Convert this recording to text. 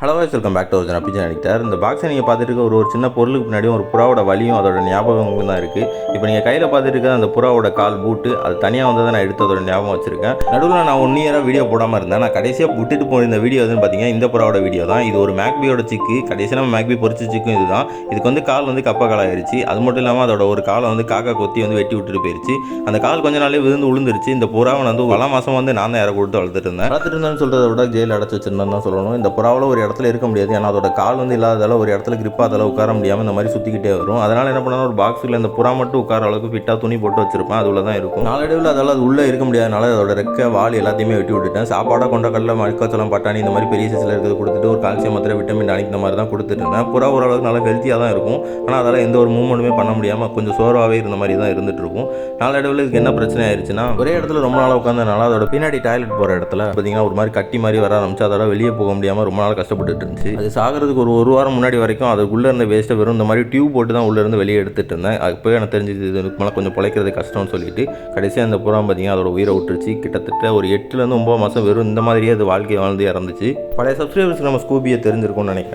Hello voice welcome back to ஒரு பிஜன் editor. இந்த பாக்ஸை நீங்கள் பார்த்துட்டு இருக்க ஒரு சின்ன பொருளுக்கு பின்னாடி ஒரு புறாவோட வலியும் அதோட ஞாபகங்களும் தான் இருக்குது. இப்போ நீங்கள் கையில் பார்த்துட்டு இருக்க அந்த புறாவோட கால் பூட்டு அது தனியாக வந்து நான் எடுத்து அதோட ஞாபகம் வச்சிருக்கேன். நடுவில் நான் 1 இயராக வீடியோ போடாமல் இருந்தேன். நான் கடைசியாக விட்டுட்டு போன இந்த வீடியோ வந்து பார்த்தீங்கன்னா இந்த புறாவோட வீடியோ தான். இது ஒரு மேக்பியோட சிக்கு. கடைசியாக நம்ம மேக்பி பொறிச்ச சிக்கும் இது தான். இதுக்கு வந்து கால் வந்து கப்ப காலாயிருச்சு. அது மட்டும் இல்லாமல் அதோட ஒரு காலை வந்து காக்கா கொத்தி வந்து வெட்டி விட்டுட்டு போயிருச்சு. அந்த கால் கொஞ்ச நாளே விழுந்துருச்சு. இந்த புறாவை வந்து பல மாதம் வந்து நான் தான் இற கொடுத்து வளர்த்துட்டு இருந்தேன்னு சொல்கிறத விட ஜெயில் அடைச்சி வச்சிருந்தேன்னு தான் சொல்லணும். இந்த புறாவில் ஒரு இடத்துல இருக்க முடியாது. ஏன்னா அதோட கால் வந்து இல்லாததால ஒரு இடத்துல கிரிப்பாதால உட்கார முடியாமல் இந்த மாதிரி சுற்றிக்கிட்டே வரும். அதனால் என்ன பண்ணாலும் ஒரு பாக்ஸில் இந்த புறா மட்டும் உட்கார அளவுக்கு ஃபிட்டாக துணி போட்டு வச்சிருப்பேன். அது உள்ள தான் இருக்கும். நாளடைவில் அதால் அது உள்ளே இருக்க முடியாதனால அதோட ரெக்க வால் எல்லாத்தையுமே வெட்டி விட்டுட்டேன். சாப்பாடாக கொண்டக்கடலை மக்காச்சோளம் பட்டாணி இந்த மாதிரி பெரிய சைஸில் இருக்கிறது கொடுத்துட்டு ஒரு கால்சியம் மாத்திரை விட்டமின் டானிக் இந்த மாதிரி தான் கொடுத்துட்டு இருந்தேன். புறா ஓரளவுக்கு நல்லா ஹெல்த்தியாக தான் இருக்கும். ஆனால் அதால் எந்த ஒரு மூவ்மெண்ட்டுமே பண்ண முடியாமல் கொஞ்சம் சோர்வாகவே இருந்த மாதிரி தான் இருந்துட்டு இருக்கும். நாளடைவில் இதுக்கு என்ன பிரச்சனை ஆயிடுச்சுன்னா ஒரே இடத்துல ரொம்ப நாளாக உட்காந்தனால அதோட பின்னாடி டாய்லெட் போகிற இடத்துல பார்த்தீங்கன்னா ஒரு மாதிரி கட்டி மாதிரி வர ஆரம்பிச்சு அதோட வெளியே போக முடியாமல் ரொம்ப நாள் கஷ்டப்பட்டு இருந்துச்சு. அது சாகிறதுக்கு ஒரு வாரம் முன்னாடி வரைக்கும் அதுக்குள்ளே இருந்த வேஸ்ட்டை வெறும் இந்த மாதிரி டியூப் போட்டு தான் உள்ளேருந்து வெளியே எடுத்துகிட்டு இருந்தேன். அது போய் எனக்கு தெரிஞ்சது இதுக்கு மேலே கொஞ்சம் பிழைக்கிறது கஷ்டம்னு சொல்லிட்டு கடைசியாக அந்த புறா பார்த்தீங்கன்னா அதோட உயிரை விட்டுருச்சு. கிட்டத்தட்ட ஒரு 8 to 9 மாதம் வெறும் இந்த மாதிரியே அது வாழ்க்கை வாழ்ந்து இறந்துச்சு. பழைய சப்ஸ்கிரைபர்ஸ்க்கு நம்ம ஸ்கூபியை தெரிஞ்சிருக்கும்னு நினைக்கிறேன்.